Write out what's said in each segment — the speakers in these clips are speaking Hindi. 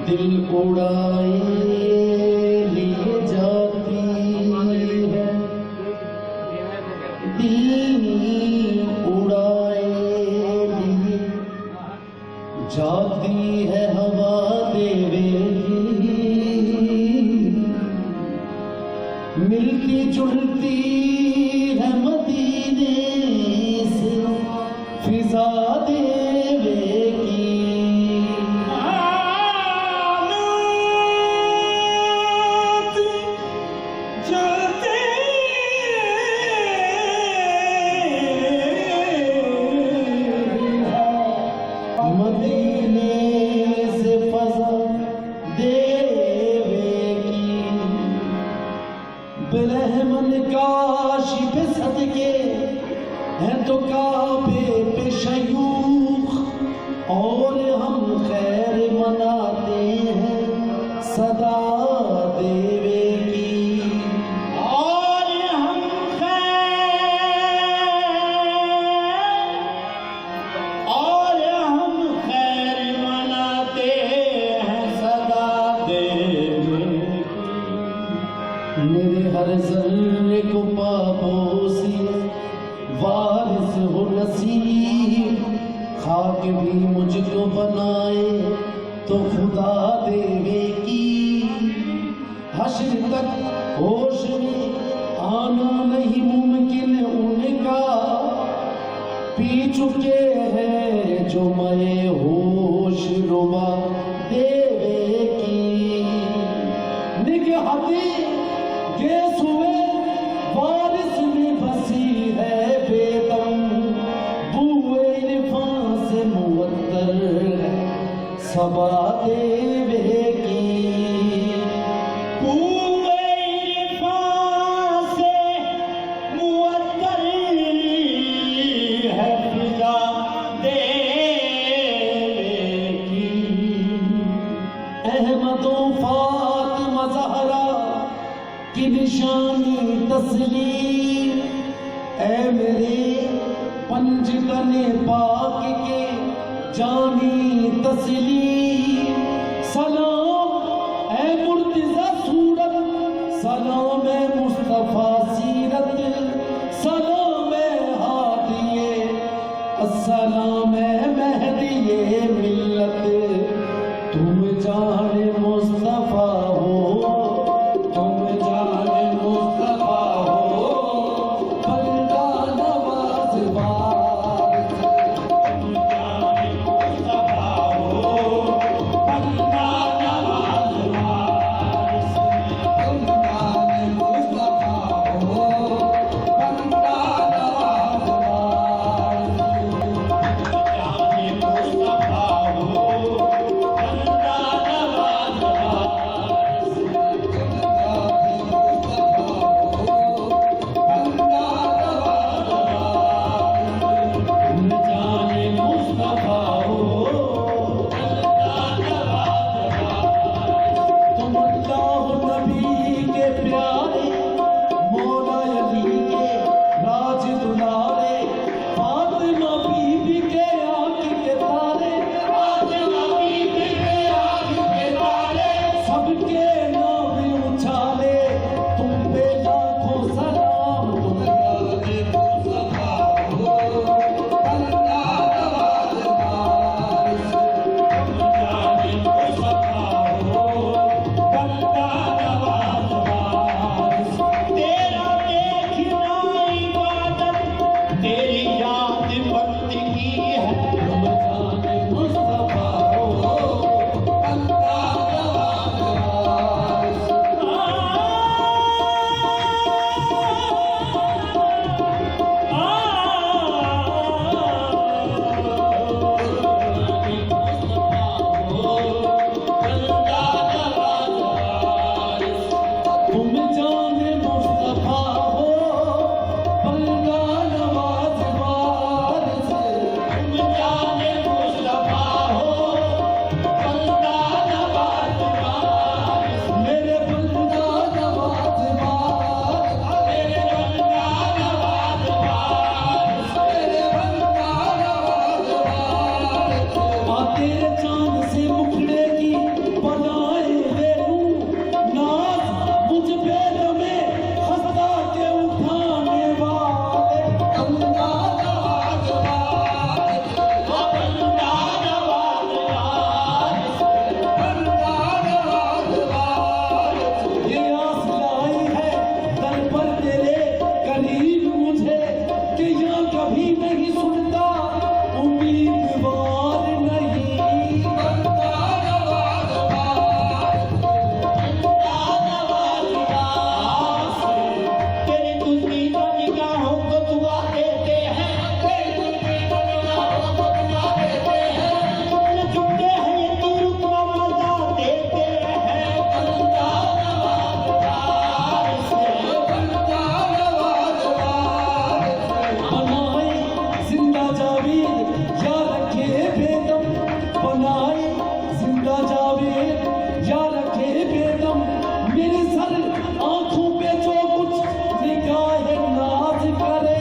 दिल उड़ाए लिए जाती है, दिल उड़ाए लिए जाती है हवा देवेगी, मिलती जुलती है मदीने से फिजा देवेगी। मदीने से फजा देवेगी, बिरहमन काशी पे सदके हैं तो काबे पे शयूख, और हम खैर मनाते हैं सदा देवेगी। और हम खैर मनाते हैं सदा देवेगी। मेरे हर ज़र्रे को पापोसी वारिस हो नसीब, खाक भी मुझको बनाए तो खुदा देवेगी। हश्र तक होश में आना नहीं मुमकिन उनका, पी चुके हैं जो मैं होश रुबा देवेगी। निगहती गेस हुए वारिस में बसी है बेदम, बुए इरफां से मुअत्तर सबा देवेगी। बुए इरफां से मुअत्तर है फिजा देवेगी। अहमदो फातिमा ज़हरा की निशानी तस्लीम, ऐ मेरे पंजतने पाक के जानी तस्लीम। सलाम ऐ मुर्तज़ा सूरत, सलाम ऐ मुस्तफ़ा सीरत, सलाम ऐ हादिये, अस्सलाम ऐ महदिये मिल्लत। तुम जाने मुस्तफ़ा हो, तुम जाने मुस्तफ़ा हो, बंदा नवाज़वार। तुम जाने मुस्तफ़ा हो, बंदा नवाज़वार। तुम जाने मुस्तफ़ा हो, बंदा नवाज़वार। तुम जाने मुस्तफ़ा हो, बंदा नवाज़वार। मुल्ला जावेद या रखे बेदम मेरे सर आंखों पे जो कुछ निगाह नाज करे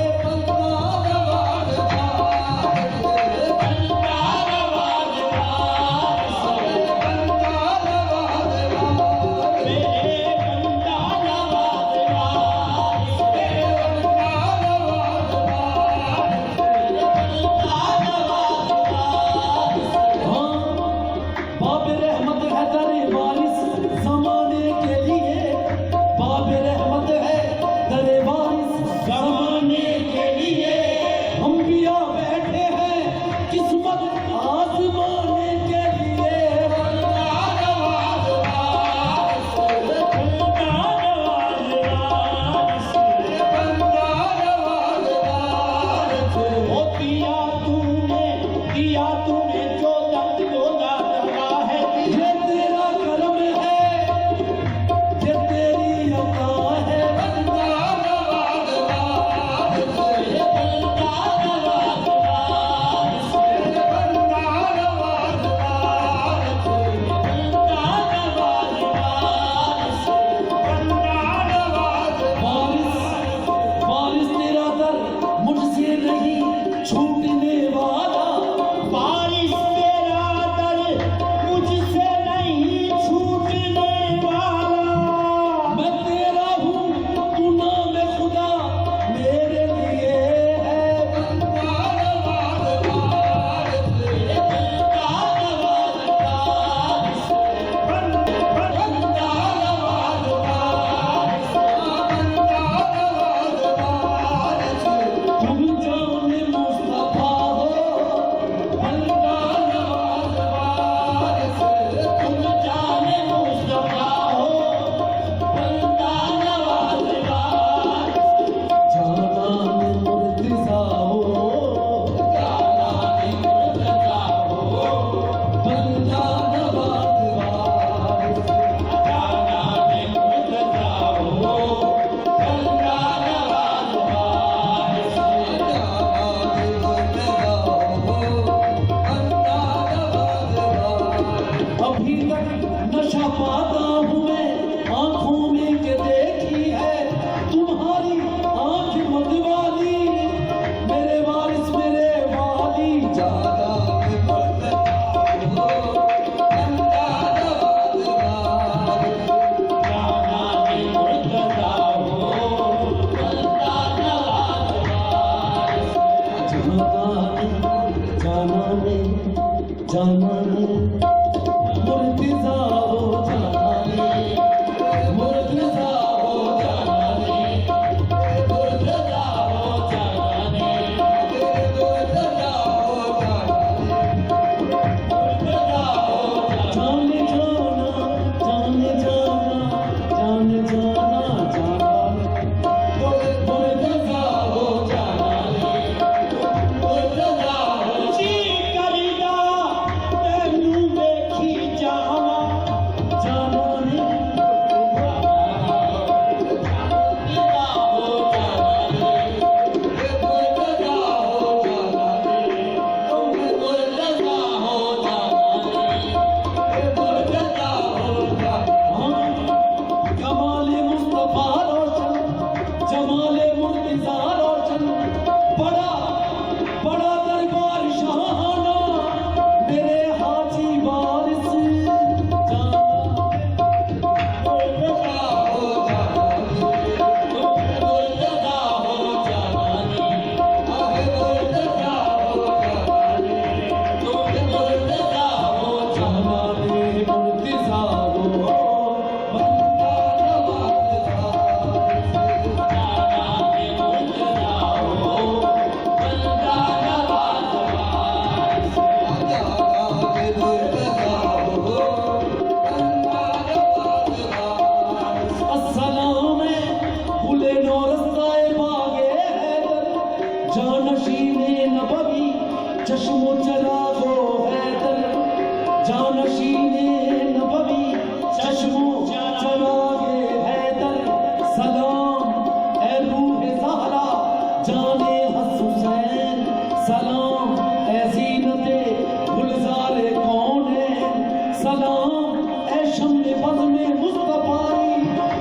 शम्मे बज़ में मुस्तफाई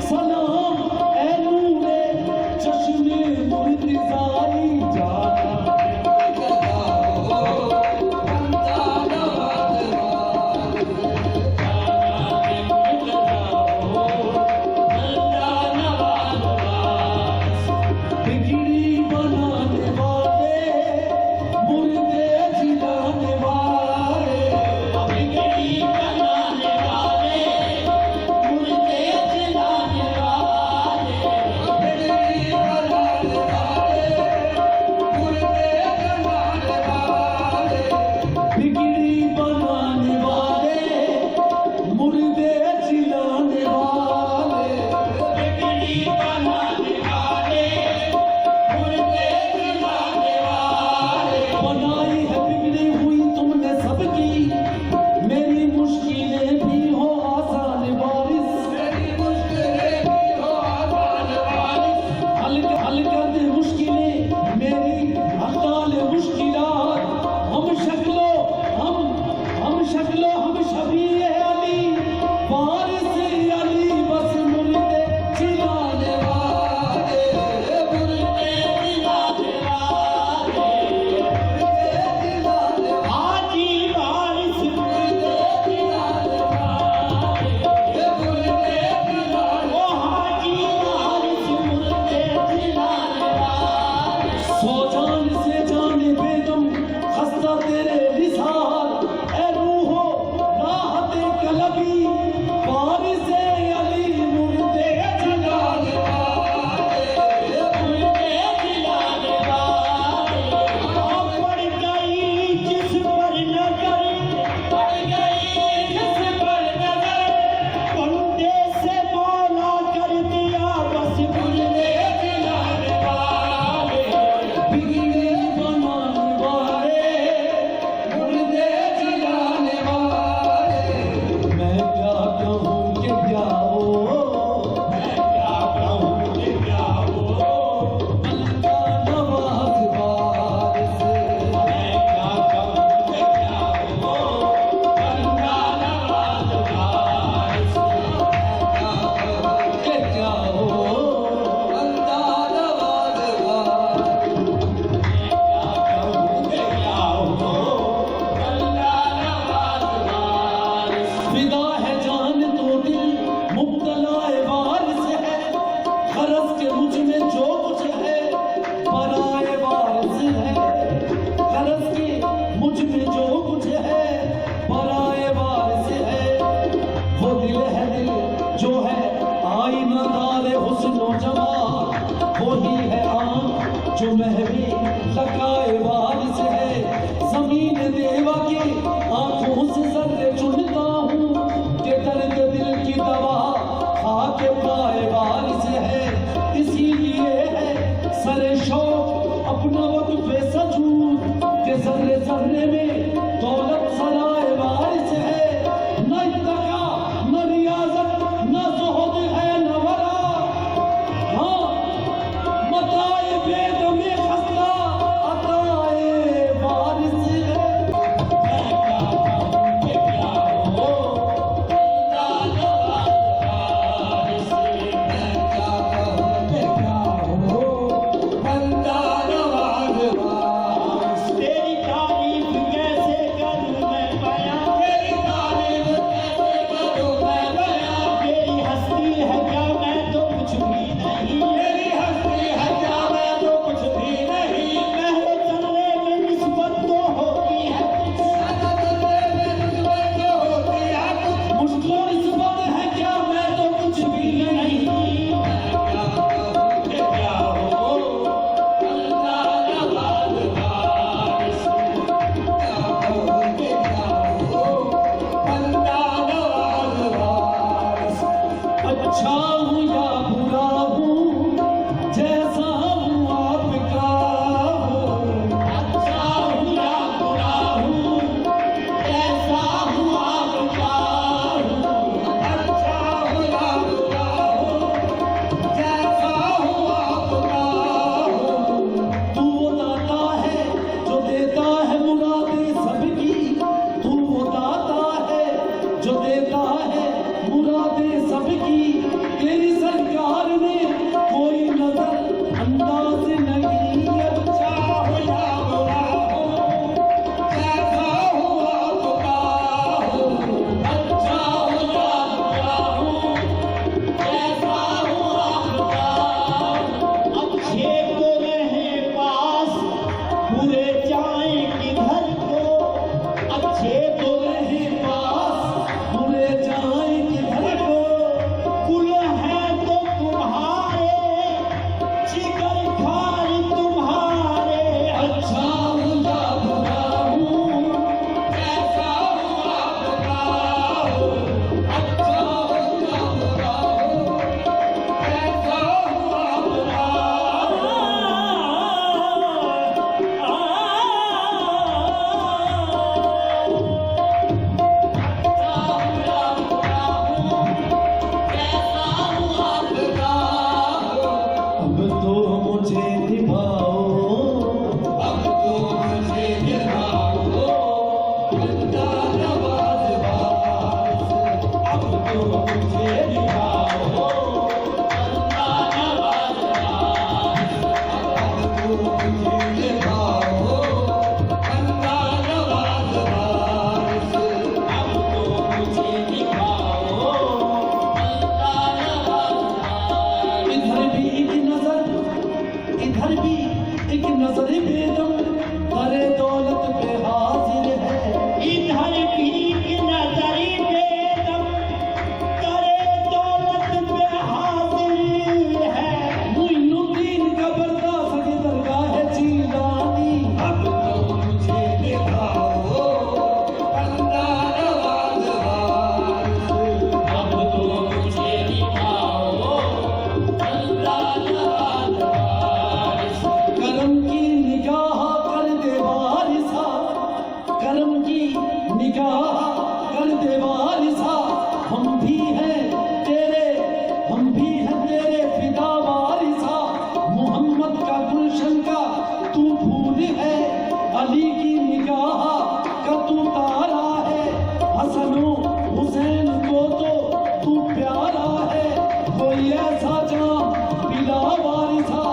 सलाम ए नूरे चश्मे मुर्तज़ाई जाना बिगड़ी बनाने वाले मुर्दे जिलाने वाले बिगड़ी बनाने वाले मुर्दे जिलाने वाले बिगड़ी बनाने वाले मुर्दे जिलाने वाले बिगड़ी बनाने वाले मुर्दे जिलाने वाले बिगड़ी बनाने वाले बनाई है बिगड़ी हुई तुमने सबकी मेरी मुश्किलें भी हो आसान वारिस मेरी मुश्किलें भी हो आसान वारिस हल कर दे मुश्किलें मेरी हटाल मुश्किलात हम शबी अली वारिस अली बस मुर्दे जिलाने वाले मुर्दे जिलाने वाले हाजी वारिस मुर्दे जिलाने वाले मुर्दे जिलाने ओ हाजी वारिस मुर्दे जिलाने वाले सो जान से जाने बेगम खस्ता तेरे विसार ए रूहो राहत कलबी वारिस अली मुर्दे जिलाने वाले मुर्दे जिलाने वाले पड़ गई जिस पर नजर पड़ गई जिस पर नजर बंदे से मौला कर दिया बस मुर्दे जिलाने वाले बिगड़ी बनाने वाले मुर्दे जिलाने वाले मैं क्या कहूँ कि क्या हो मैं क्या कहूँ कि क्या हो अल्लाह नवाज वारिस मैं क्या कहूँ कि क्या हो अल्लाह नवाज वारिस मैं क्या कहूँ कि क्या हो अल्लाह नवाज वारिस मैं क्या कहूँ कि क्या हो अल्लाह नवाज वारिस फिदा है जान तो दिल मुब्तला वारिस है गरज के मुझ में जो कुछ है पराए वारिस है गरज के मुझ में जो कुछ है पराए वारिस है वो दिल है दिल जो है आईना दारे हुस्न जमाल वही है आँख जो महवी लगाए वारिस है जमीन देवा की आंखों से जर्रे चुनता हूँ कि दर्द दिल की दवा खा के पाए वारिस है इसीलिए है सरे शौक अपना वक्त सजूद के जर्रे जर्रे में दौलत सराय वारिस है न इत्तका न रियाजत न ज़ुहद है न वरा हाँ मताए बेदम खस्ता अताए वारिस है मैं क्या कहूँ कि क्या हो अल्लाह नवाज वारिस मैं क्या कहूँ कि क्या हो अल्लाह नवाज वारिस तेरी तारीफ कैसे करूँ मैं बयां तेरी तारीफ कैसे करूँ मैं बयां तेरी हस्ती है क्या मैं तो कुछ भी नहीं तेरी हस्ती है क्या मैं तो कुछ भी नहीं महरे चलने में निस्बत तो होती है मुझको निस्बत है क्या मैं तो कुछ भी नहीं मैं क्या कहूँ कि क्या हो अल्लाह नवाज वारिस क्या कहूँ कि क्या हो अल्लाह नवाज वारिस अच्छा हूँ या बुरा हूँ जैसा हूँ आपका हो अच्छा हूँ या बुरा हूँ जैसा हूँ आपका हो अच्छा हूँ या बुरा हूँ जैसा हूँ आपका हो तू वो दाता है जो देता है मुरादे सबकी तू वो दाता है जो देता है सबकी तेरी सरकार ने कोई नजर अंदाज नहीं। अच्छा हो या बुरा हो, जैसा हो आपका हो। अच्छा हो या बुरा हो, जैसा हो आपका हो। अच्छे को रहे पास, बुरे जाए किधर को। अच्छे को रहे पास, बुरे जाए किधर को। कुल है तो तुम्हारे, जिगर खार तुम्हारे। अच्छा हो या बुरा हो, जैसा हो आपका हो। अच्छा हो या बुरा हो, जैसा हो आपका हो। अब तो मुझे निभाओ, अब तो मुझे निभाओ, बंदा नवाज वारिस। अब तो मुझे निभाओ, बंदा नवाज वारिस। अब तो मुझे निभाओ, बंदा नवाज वारिस। अब तो मुझे निभाओ, बंदा नवाज वारिस। इधर भी एक नजर, इधर भी एक नजर बेदम करे दौलत पे हाजिर है। इधर भी एक नजर बेदम करे दौलत पे हाजिर है। मुइनुद्दीन का बर्दाश्त की दरगाह है जीलानी। अब तो मुझे निभाओ, बंदा नवाज वारिस। अब तो मुझे निभाओ, बंदा नवाज वारिस। करम की निगाह कर दे वारिसा, करम की निगाह कर दे वारिसा। हम भी हैं तेरे, हम भी हैं तेरे फिदा वारिसा। मोहम्मद का गुलशन का तू फूल है, अली की निगाह का तू तारा है। हसनो हुसैन को तो तू प्यारा है। कोई ऐसा जाम पिला वारिसा,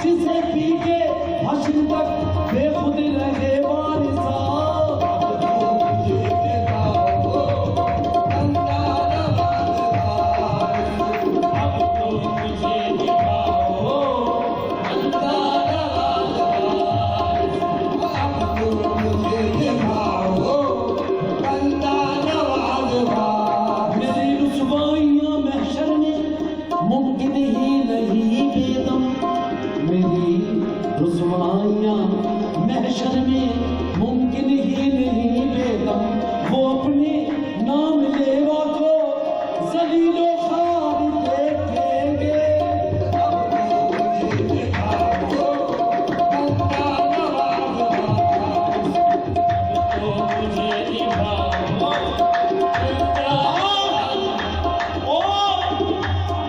जिसे पी के हश्र तक बेखुद रहे वारिसा। अब तो मुझे निभाओ, बंदा नवाज वारिस। अब तो मुझे निभाओ, बंदा नवाज वारिस। अब तो मुझे निभाओ, बंदा नवाज वारिस। मेरी रुसवाइयाँ महशर में मुमकिन ही नहीं बेदम। मेरी रुसवाइयाँ महशर में मुमकिन ही नहीं बेदम। वो अपने नाम लेवा को जलीलो खार देखेंगे। अब तो मुझे निभाओ, बंदा नवाज वारिस। अब तो मुझे निभाओ, बंदा ओ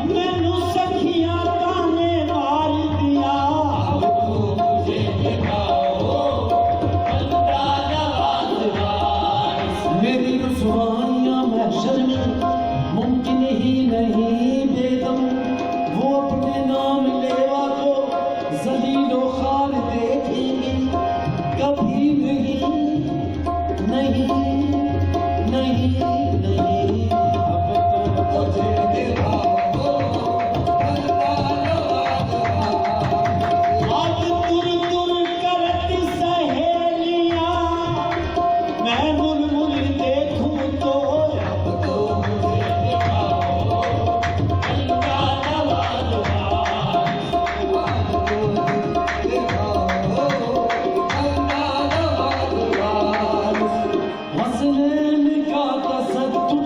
मैनू सखियां ताने मार दिया। अब तो मुझे निभाओ, बंदा नवाज वारिस। मेरी रुसवाइयाँ महशर में मुमकिन ही नहीं बेदम। वो अपने नाम लेवा को जलीलो खार देखेंगे। कभी नहीं, नहीं, नहीं, नहीं। अब तो मुझे निभाओ, बंदा नवाज वारिस। अब तुर तुर करती सहेलियां, मैं मुड़ मुड़ देखूं तो। अब तो मुझे निभाओ, बंदा नवाज वारिस। अब तो मुझे निभाओ, बंदा नवाज वारिस। हसनैन का तसद्दुक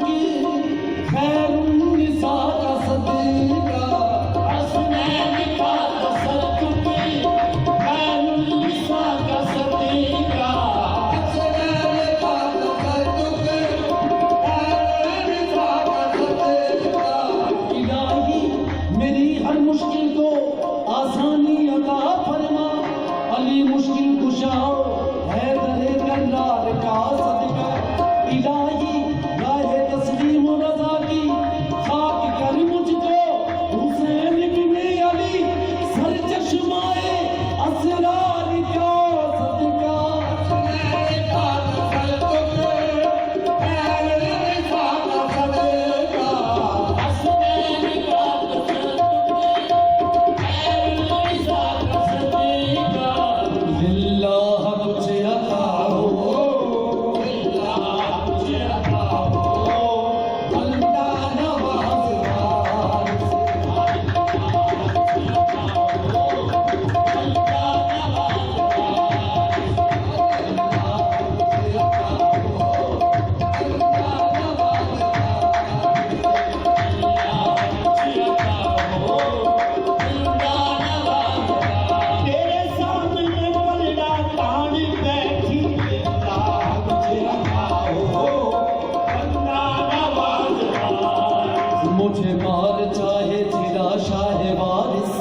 मुझे मार चाहे जिला शाह वारिस,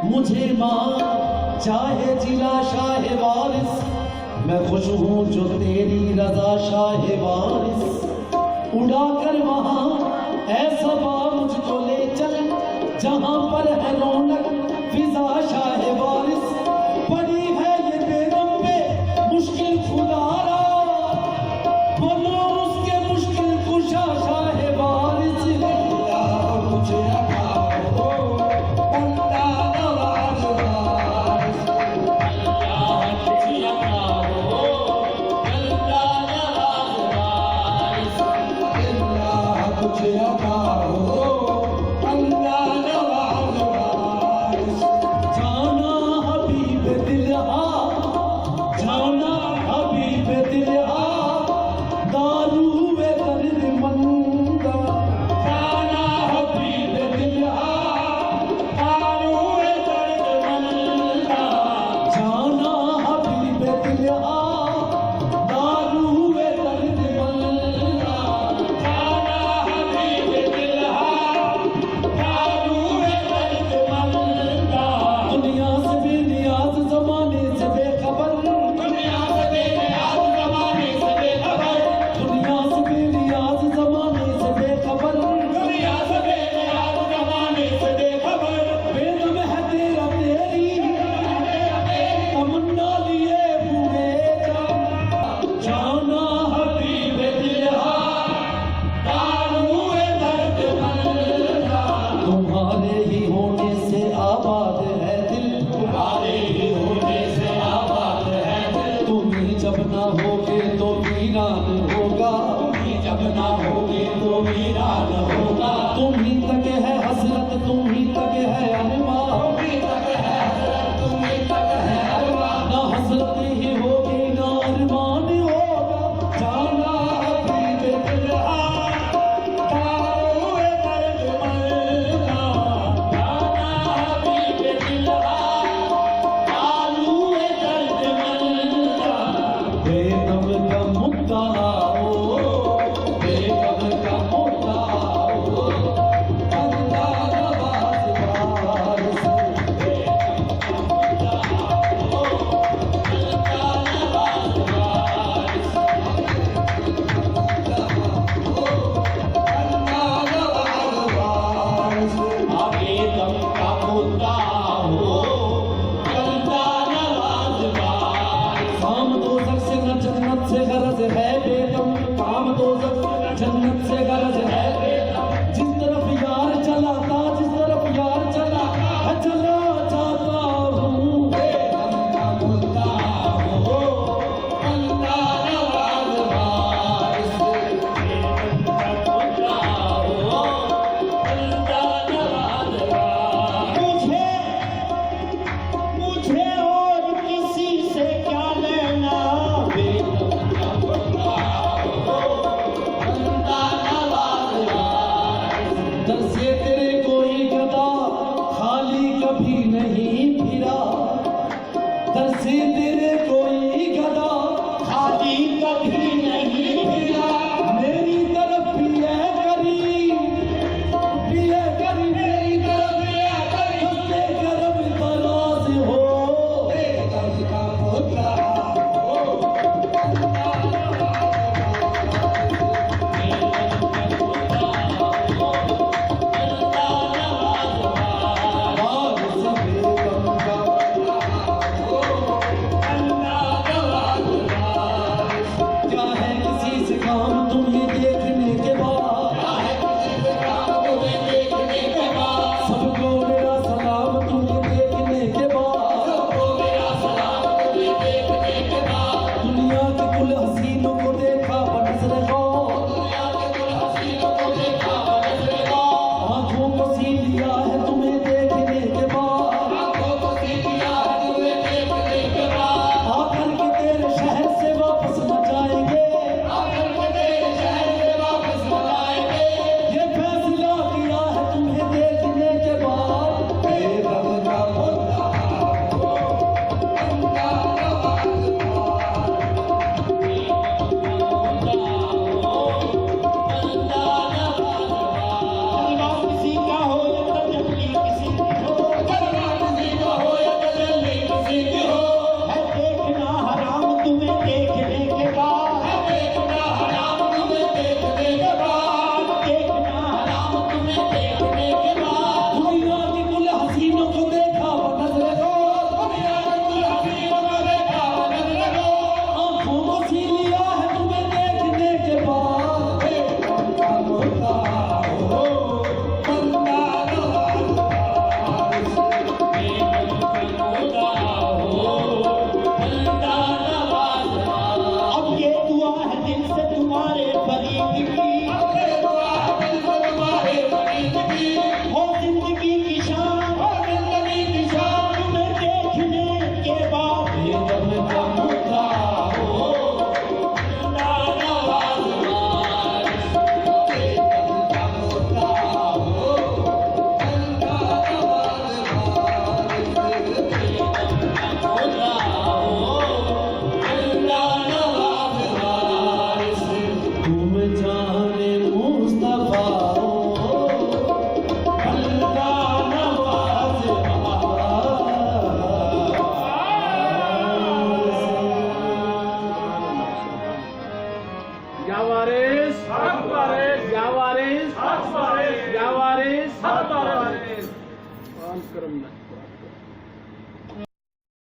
मुझे मार चाहे जिला शाह वारिस, मैं खुश हूँ जो तेरी रजा शाह वारिस। उड़ा कर वहाँ ऐसा मुझको ले चल जहाँ पर है रौनक फिजा शाह वारिस। पड़ी है ये बेगम पे मुश्किल खुदारा, बोलो उसके मुश्किल कुशा शाह वारिस। मुझे जाना हबीब दिलहा, जाना हबीब दिलहा, दारू वे दर्द मंदा। जाना हबीब दिलहा, दारू वे दर्द मंदा। जाना हबीब दिलहा, दारू वे दर्द मंदा। जाना हबीब दिलहा, दारू वे दर्द मंदा। दुनिया से बेनियाज जमाने से बेखबर, दुनिया से बेनियाज जमाने से बेखबर, दुनिया से बेनियाज जमाने से बेखबर, दुनिया से बेनियाज जमाने से बेखबर। बेदम है तेरा तेरी तमन्ना लिए हुए जाना हबीब दिलहा, दारू वे दर्द मंदा। तुम्हारे ही होने से आबाद है दिल, तुम्हारे ही होने से आबाद है दिल। तुम ही जब ना होगे तो वीरान होगा, तुम ही जब ना होगे तो वीरान होगा। तुम ही तक है हसरत, तुम ही तक है अरमा, तुम ही तक है हसरत, तुम ही तक है अरमा। ना हसरत ही होगी ना अरमान होगा। जाना हबीब दिलहा, दारू वे दर्द मंदा। जाना हबीब दिलहा, दारू वे दर्द मंदा। बेदम का मुद्दा हो, बेदम का मुद्दा हो, बंदा नवाज वारिस। बेदम का मुद्दा हो, बंदा नवाज वारिस। आगे दम का मुद्दा हो, बंदा नवाज वारिस। काम दोज़ख से न जन्नत से गरज है बेदम, काम दोज़ख न जन्नत से गरज है बेदम। जिस तरफ यार चलाता, जिस तरफ यार चला है, चला जाता हूँ। बेदम का मुद्दा हो, बंदा नवाज वारिस। बेदम का मुद्दा हो, बंदा नवाज वारिस। मुझे और किसी से क्या लेना, बेदम का मुद्दा हो, बंदा नवाज वारिस। दर से तेरे कोई गदा खाली कभी नहीं फिरा, दर से तेरे कोई गदा खाली कभी नहीं फिरा। मेरी तरफ भी है करी, भी है करी, मेरी तरफ भी है करी। हंसते करम तराज हो, बेदम का मुद्दा हो, बंदा क्या है किसी से काम तुम्हें देखने के बाद, सबको मेरा सलाम तुम्हें देखने के बाद। दुनिया के कुल हसीनों को देखा बनसरे गौर, आंखों को सी लिया है तुम्हें देखने के बाद। आकर के तेरे शहर से वापस न जाएंगे, आकर के तेरे शहर से या वारिस हक वारिस या वारिस हक वारिस या वारिस हक वारिस काम करम